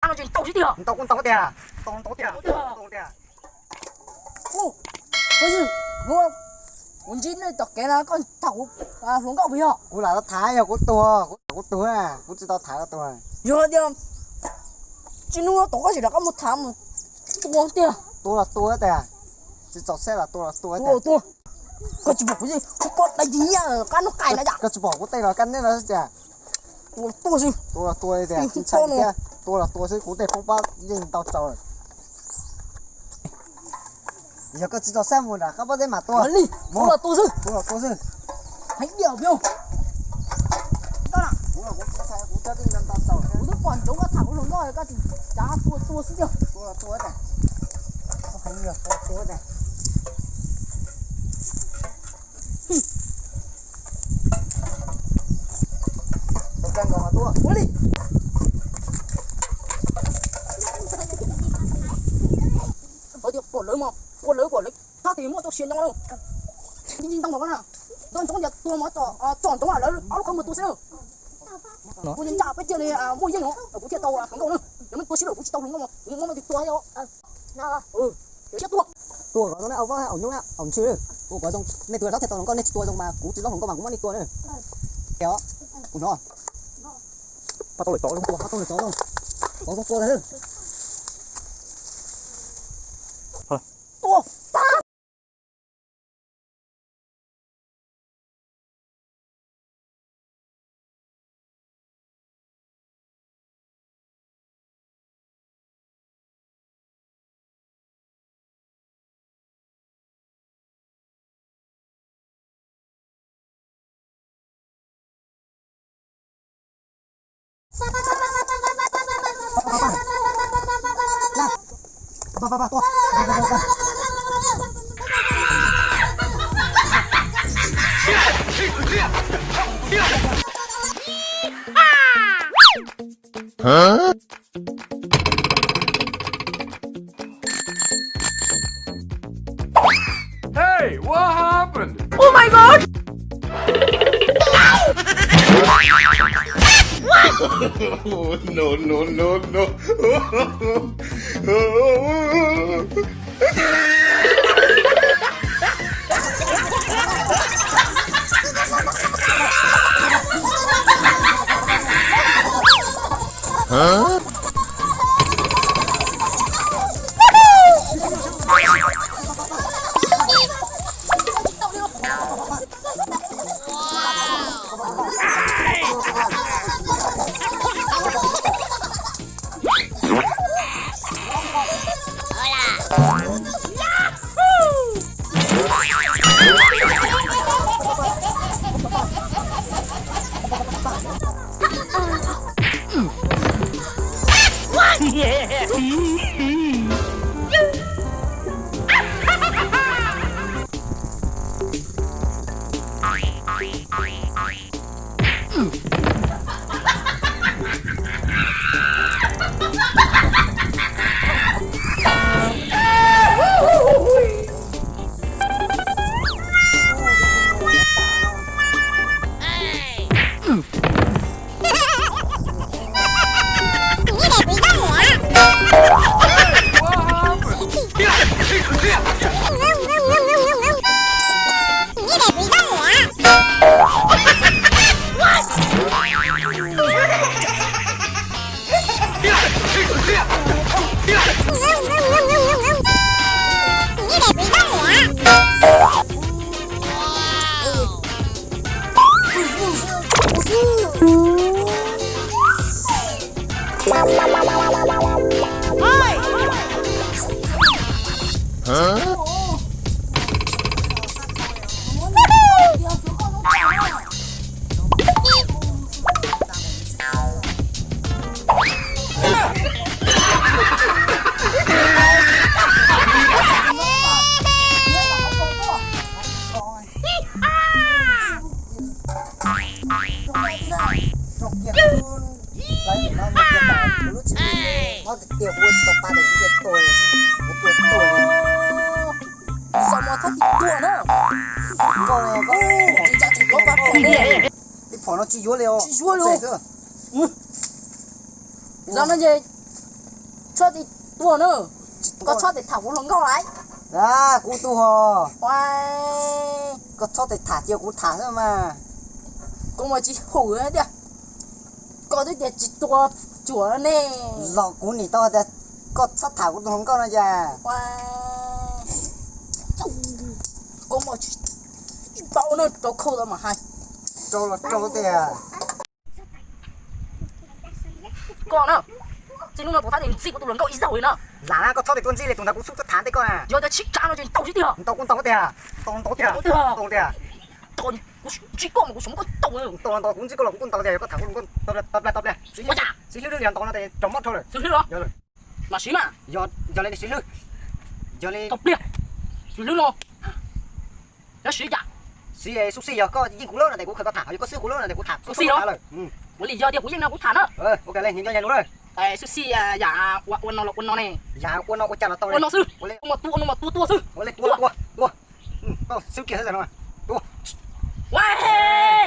nó chỉ tàu chứ tiền tàu cũng tàu tiền à tàu tiền ô cái gì mua muốn chín này tao cái là con tàu xuống cậu bây giờ cú là nó thái rồi cú tua à cú chỉ tao thái nó tua giờ đi chỉ nó tao có chỉ là có một tháng mà tua tiền tua tiền chỉ chọn xe là tua tua có chỉ bảo cái gì không có đánh gì nhá cái nó cài nó chả cái chỉ bảo cái tay là căn đấy là gì tua gì tua tiền chính xác kia tua chứ cú tay không bao nhìn tao trời giờ có chỉ chọn xe một là các bác đấy mà tua đi mua là tua gì hãy điều biểu đó là cú cho đi lên tao tàu cú nó còn chống cái thằng nó nói cái giá tua xí điều tua này không nhiều tua này Hãy subscribe cho kênh Ghiền Mì Gõ để không bỏ lỡ những video hấp tua có nó ông có ông nhúng á ông chưa tua có trong này tua đó thì tao nó có này tua trong mà cú chỉ nó không có bằng cũng mất đi tua nữa kéo cũng nó bắt tôi chó luôn có tua đấy tua Huh? Hey, what happened? Oh my god! No. Huh? Huh? Tiểu vui tộc ba để giết tôi sao mà thắt tua nữa con này có chỉ có ba con đây cái phỏ nó chỉ dúa liều ra nó gì cho thì tua nữa có cho thì thảo cũng lồng câu lại Đó, cú tu hò. Oai Có cho thì thả chiều cú thả thôi mà. con mà chỉ hủ đấy đi có đứa để chỉ tua chùa nè Lọ cú nỉ to thì có cho thả cú tu không có nữa cha. Oai con mà chỉ bao nữa cho khâu đó mà hay Trâu thì à. con nữa chỉ lúc nào bố phát hiện gì của tụi lồng câu ít dầu nữa Lá có cho thì tuần gì thì tụi nó cũng xuống cho thả đấy con à. giờ ta chỉ trả nó cho tàu chứ đi hả Tao cũng tao thì à. Tao thì à. Tao thì à. tàu chỉ có một số có tàu nữa Tao cũng chỉ có lòng cũng tao thì có thả cũng tập này. quá chả Xí lư liền tao nó thì trống mất thôi rồi. xử lý đó Rồi. mà xí mà Giờ lên xí lư. Giờ lên tập liền xử lý nó nó xí chả xí xúc xí giờ có những cú lớn này cũng có thả, có xíu cú lớn này cũng thả. Xúc xí đó? rồi.我理解的，我应该我谈了。 Ok lên nhìn cho nhanh luôn rồi. 哎，是是呀呀，我闹呢， Dạ quân nó có chả là tao 我 lên. 闹是， Lên 我嘛多是， lên tua. Tao siêu kiệt hết rồi mà. Tua. 喂，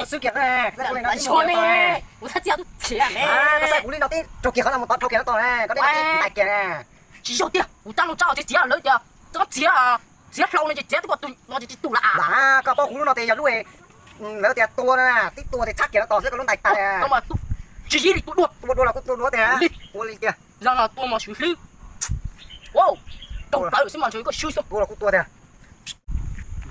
Siêu kiệt này. Cái này nó 说呢，我才叫都钱 À, cái 呢， xe cú lên đầu tiên. Trâu kiệt nó là một trâu kiệt nó to này. Có đây đại kiệt này. 只有的，我当初找这钱了的，这个钱啊，钱捞呢，这钱都给我赌，我就赌了啊。 Dạ, có bao cú nó thì giờ lúc này nếu thì tua nè, tí tua thì chắc kiệt nó to sẽ có luôn đại tài nè. 那么赌，只一里赌多， Tua là tua thì hả? Tua lên kia. 让他多么去理，哇，都打有什么就一个休息， Tua là tua thì.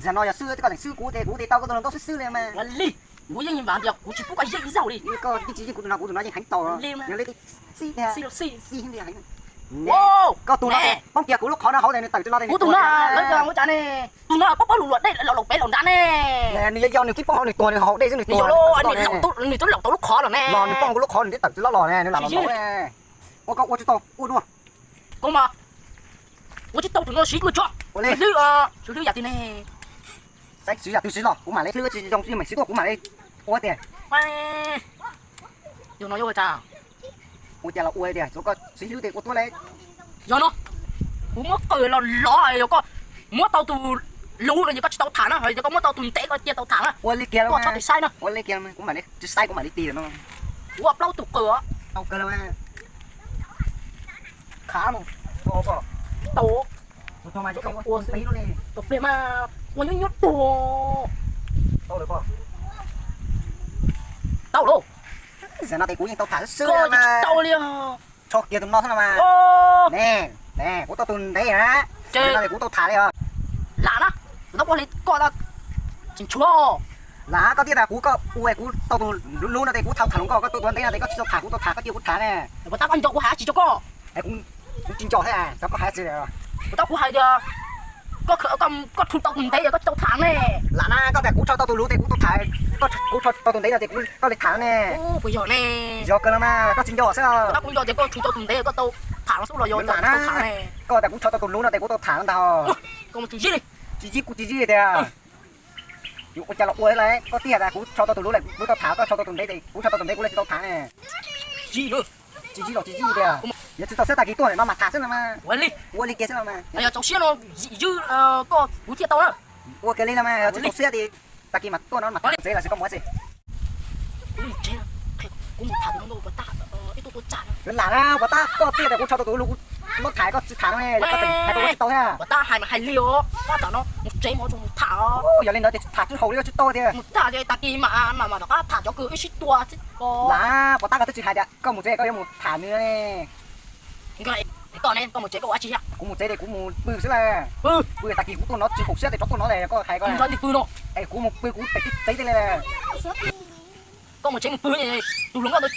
Giờ nó giờ xưa chứ còn xưa cú thì tao có tao nó xưa này mà. 我理，我让你忘掉，我就不管人肉的， Có cái chỉ của tụi nó gì hành tàu. Liêm à? Nhớ lấy cái xí nè. 是了是， Xí hình hành. 哇， Có tụi nó nè. thì bóng kia cú lúc khó nó hậu này tự cho nó đây. 我懂了，那个我讲呢，懂了，包路的，老白老单呢。 Nè,你giao nhiều cái bóng này tua này hậu đây chứ này 你 tua. 有咯，你都老到lúc khó rồi nè。 Lò này bóng lúc khó này tự cho nó lò này, nó làm lò nè. Ô có ô chứ tao, ô đúng không? 讲嘛，我就到处那洗个脚，我嘞你啊，就你家的呢。 Sách xí là từ xí lò, cũng mà lấy thứ chỉ trong xí mình xí tua cũng mà lấy. Ô tiền, 喂，有哪有个咋？ ô tiền là ô tiền, số có xí thứ thì ô tua lấy. 有呢，我冇对了，老系有个冇到度路了，有个到潭啦，係有個冇到度地個跌到潭啦， Ô lấy kia 我 đâu 坐 mà. 地西啦， Ô lấy kia mà, cũng mà lấy, chứ sai cũng mà lấy tiền nó. 我撈到個 Tao cơ đâu mà. 卡咯， Ô có. 到 Thôi mà chứ không có tí nó đi. 到咩嘛？我要多 Tao được không? 到咯， Giờ nó thì cú nhưng tao thả xưa 個 mà. 到了， Cho kia tụi nó thôi mà. 哦， Nè, nè, cú tao tụi đấy hả? Chơi. Nó thì cú tao thả đây à. 難啦，我幫你過得清楚哦。 Lá có tiết là cú có ue cú tao tụi luôn là thì cú thao thẳng có tụi đấy là thì có cho thả cú tao thả có tiêu cú thả nè. 我打緊咗，我下一次咗個， Ai cũng chính trò thế à? Sao có hai gì rồi? 我打估係咋，個脱到唔地啊，個到彈咧， Lá na có vẻ cú cho tao tụi luôn thì cú tao thả có cú cho tao tụi đấy là thì cú có lịch thả nè. 哦，佢樣咧， Do cơ mà có chính trò sao? 我打估咗隻個脱到唔地，個到彈咗落咗就到彈咧， Có vẻ cú cho tao tụi luôn là thì cú tao thả tao. 咁就知你， Chỉ gì thế à? Dụ con cha lọ ue này có tiết là cú cho tao tụi luôn này cú tao thả có cho tao tụi đấy thì cú cho tao tụi đấy cú lên tao thả nè. 知咯， Chỉ gì thế à? Giờ tao sẽ tại cái tuổi này mà thả xem mà. 揾你， Ue lên kia xem mà. 哎呀，就先咯，個補貼到啦， Ue cái lên là mà chứ tao sẽ thì tại cái mặt tôi nó mặt dễ là sẽ có mối gì. 我唔知啦，我冇彈到我打，呢度都賺啦， Đơn giản á, của ta có tiết là cú cho tao tụi luôn nó thả có thả này là có tình hay có tao ha. 我打係咪係撩？我打咯，我這我仲冇彈哦。 Giờ lên đó thì thả chút hậu đi chút to thì. 我打嘅打機嘛，大家彈咗佢一啲多啲個。 Lá, của ta có chút hại đấy, có một dễ có một thả nữa này. 你講呢，我冇這個話知啊。 Cũng một dễ thì cũng một bự sẽ là. Bự tại kỳ của tôi nó chỉ phục sẽ thì cho tôi nó này có hay có. 唔該你背咯， Ê, cũng một bự cũng tại cái thế này là. 我冇整背嘅，杜龍嗰度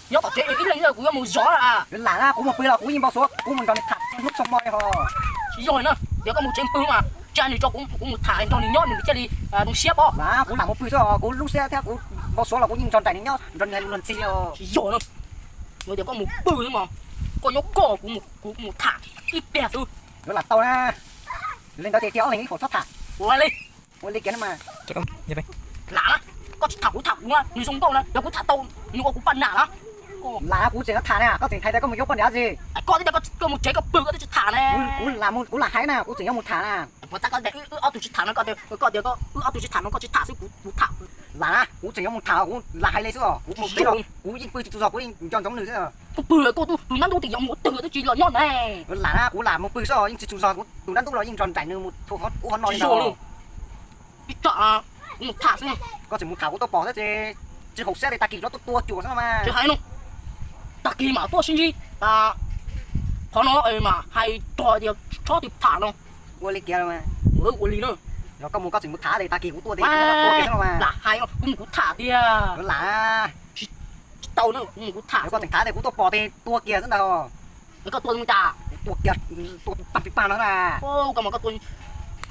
有頭這一零嘅，佢有冇咗啊？ Đơn giản á, cũng một bự là cũng nhìn bao số, cũng một tròn thả lúc xong mọi ho. rồi nữa，有個冇整背嘛，即係你做cũng thả cho你nhớ mình即係你弄xếp哦。 Lá, cũng là một bự cho cũng lúc xe theo cũng bao số là cũng nhìn tròn chạy nhau, tròn này luôn xí rồi. rồi nữa，我哋講冇背嘛，個有個冇thả，一邊數， Đó là tao nha. Lên đó thì kéo hình khổ thoát thả. 我嚟 Muốn lấy kiến mà. Chắc không? Như vậy. 嗱啦，個頭啊，你送高啦，有個頭到，你個笨嗱啦，個 Lá cũng chỉ nó thả nè, có thể thấy đây có một dấu con đá gì. 嗰啲個冇這個背嗰啲就彈咧。 Cũng là hái nè, cũng chỉ có một thả nè. 我大家哋噏到住彈啦，嗰啲個噏到住彈啦，嗰啲彈少股彈。là cú chỉ có một thảo cú là hay lên chứ cú một cái rồi cú yên bơi tụi cú chọn giống nữa chứ tôi bừa cô tôi nắn tôi thì giống một từ tôi chỉ là nhon này là cú làm một bơi rồi nhưng tụi cú tụi nắn tôi là yên tròn trải nữa một thu hot cú hot nói chỉ rồi đi chợ một thả xem có chỉ một thảo cú tôi bỏ ra chứ hộp xe để ta kịp nó tua chùa sao mà chứ hay không ta kỳ mà tôi xin gì ta họ nói mà hay trò thì cho thì thả đâu cú lấy kia mà của lý nữa nó có chỉ một thả để ta kịp cú tua để tua kia sao mà là hay không cũng cũng thả đi là tàu nữa cũng thả có thằng thả để cú tôi bỏ để tua kia rất đâu cái tôi ta tua kia tua bắp bắp nó là ô cái mà cái tôi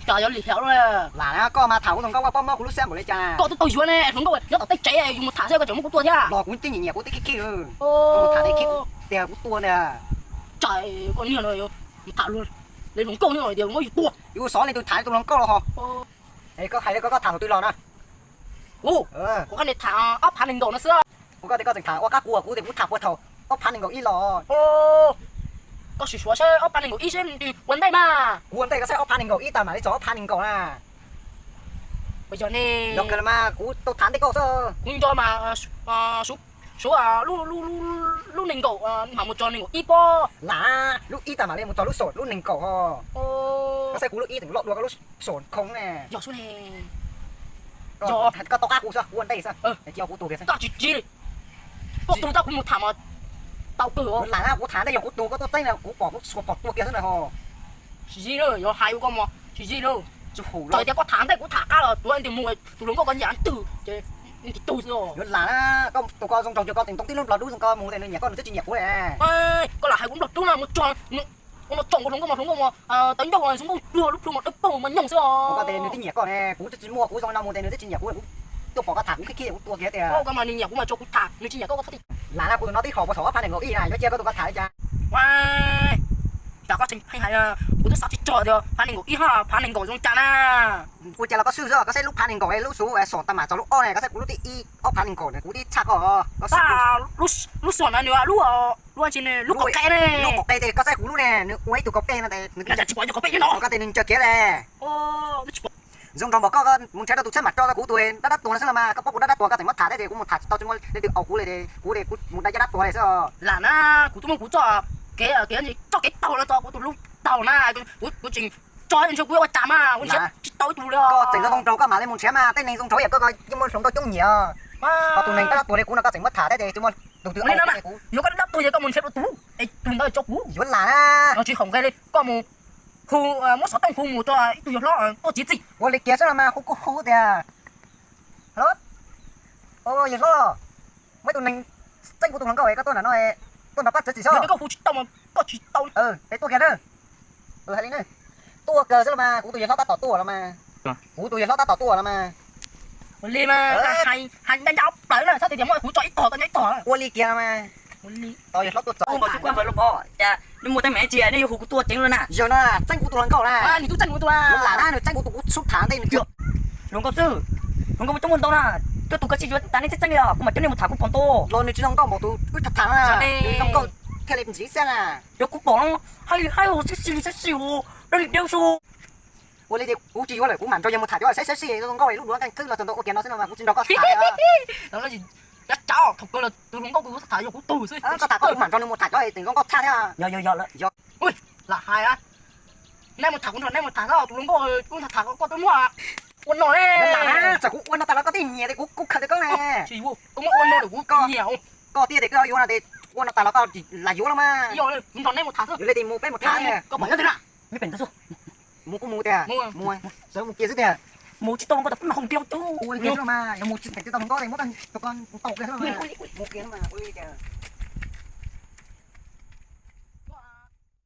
trời ơi lì héo rồi là có mà thảo thằng con qua cú lúc xem một lấy cha có tôi xuống này không có nhớ tao tách cháy dùng một thả xe cái chỗ một tua nha lò cú tí nhẹ nhẹ cú tí kia ô một thả để kia đèo cú tua nè trời con nhiều rồi thả luôn lên lồng câu như rồi điều mới tua yêu xó lên tôi thả tôi lồng câu rồi hả đấy có hay đấy có thả của tôi lò nè ô có cái này thả ốc hành đồ nó xưa có thằng thả qua các cua để cú thả qua thầu ốc hành đồ ít lò ô có sự xóa xe ốc hành đồ ít xem thì vấn đề mà cuốn tay có xe ốc hành đồ ít tao mà lấy chó ốc hành đồ nè bây giờ nè được cái mà cú tôi thả đấy câu sơ nhưng cho mà số lu nền cổ mà một tròn nền cổ ít po là lúc ít tao mà lên một trò lúc sổ lúc nền cổ ho ô có xe cú lúc ít thì lọt được lúc sổ không nè giờ số này có tao cá cú sao cuốn tay sao để cho cú tù kia sao ta chỉ đi có tụi ta cũng một thảm mà tao cửa là cú thả đây dùng cú tù có tôi tay là cú bỏ cú bỏ tua kia thế này ho chỉ nữa giờ hai con mà chỉ nữa chú hủ trời có thảm đây cũng thả cá là tụi anh thì mua tụi nó có con nhãn từ thì tôi rồi là có tụi con trong trồng cho con tình tông tí lúc là đu trong con mua đây nhà con rất chi nhẹ quá à có là hai cũng đập đúng là một tròn nó trồng có đúng không đánh đầu rồi xuống lừa lúc mà đập bầu mà nhồng sao có tên nữa tí nhẹ con nè cú chỉ mua cú trong năm mua tên nữa rất chi nhẹ cú tôi bỏ cái thả cú cái kia cú tua kia kìa cái mà nhìn nhẹ cũng mà cho cú thả người chi nhẹ có thích là cú nó tí khổ và thỏ phan này ngồi y này nó chia có tụi con thả ra chả có trình hay cú tôi sắp chỉ trò được phan này ngồi y ha phan này ngồi trong chả na cú chia là có sư rồi có xe lúc phan này ngồi lúc số sổ tầm mà cho lúc o này có xe cú lúc tí y o phan này ngồi này cú tí chắc có lúc sổ này nữa lúc anh chị này lúc có cây này lúc có cây thì có xe cú lúc này nước quấy tụi có cây này thì là chỉ bỏ cho có cây nó có tên chờ kia này dùng trong bỏ có muốn chơi tụi chết mặt cho cú tụi đắt tụi nó sẽ mà các bóc đắt tụi các thành mất thả đấy thì cũng một thả tao chúng để được cú này cú một đại đắt tụi này sao là na cú tụi mình cú cho cái gì cho cái tàu nó cho cú tụi lúc tàu na cú trình cho anh cho cú ở chạm à cú chết tàu tụi đó có整个中州干嘛咧？muốn xem mà tên này中州也có nhưng mà sống tôi chung nhiều có tụi này các tụi này cú nó có thành mất thả đấy thì chúng mình tụi tụi này nè nếu có đắt tôi thì có muốn xếp tụi tụi nó cho cú chuẩn là nó chỉ không cái đi có một khu một số tông khu một cho tụi nó có chỉ gì我嚟介紹啦嘛，好好啲啊，係咯，哦，認咯，mấy tụi mình tranh của tụi nó có vậy, các tôi là nói tôi là bắt chước chỉ sao? cái khu chỉ tông mà có chỉ tông để tôi kia nữa, hay đi nữa, tôi cờ sao mà, của tụi nó ta tỏ là mà, của tụi nó ta tỏ là mà, li mà hay đánh nhau tới là sao thì giống như khu chọi tỏ cái nhảy tỏ của li kia mà, tao giờ nó tôi ông bảo chú quan với lúc đó dạ đi mua tay mẹ chị đi hụt tua tiếng luôn à giờ nó tranh của tụi nó có là, thì tôi tranh của tôi là nó tranh của tụi sút thẳng đây được, đúng không sư đúng không trong môn đâu nè tôi tụi cái chị ta nên tranh rồi cũng mà cho nên một thằng cũng còn to rồi nếu chúng có một tụi cứ thật thẳng à, chúng có theo lịch chỉ xem à, rồi cũng bỏ hay hồ sẽ xỉu đây đeo số我哋估住我嚟估萬咗有冇提咗？寫寫嗰個位碌攞緊，跟住就到我見到先啦嘛，估住到個提啊！咁嗰時一走同佢啦，對面嗰個睇咗好多先。個大哥估萬咗你冇提咗，係定講個差啊？有啦有。喂，嗱係啊，你有冇提你有冇提啦？對面嗰個觀察提個對面話揾我咧。嗱，就估揾到大佬嗰啲嘢，你估佢哋講咧。是喎，咁我揾我嚟估nhiều。個啲哋佢要我哋揾到大佬個嚟咗啦嘛。要咧，唔同你冇提咗。你哋冇俾冇提嘅。個朋友點啦？mấy bệnh đó rồi mua tiền sợ một kia chứ tiền một chiếc tôm có tập mà không tiêu chú ui kia mà một chiếc tao không có thì mỗi con tao kia mà một kia mà ui kìa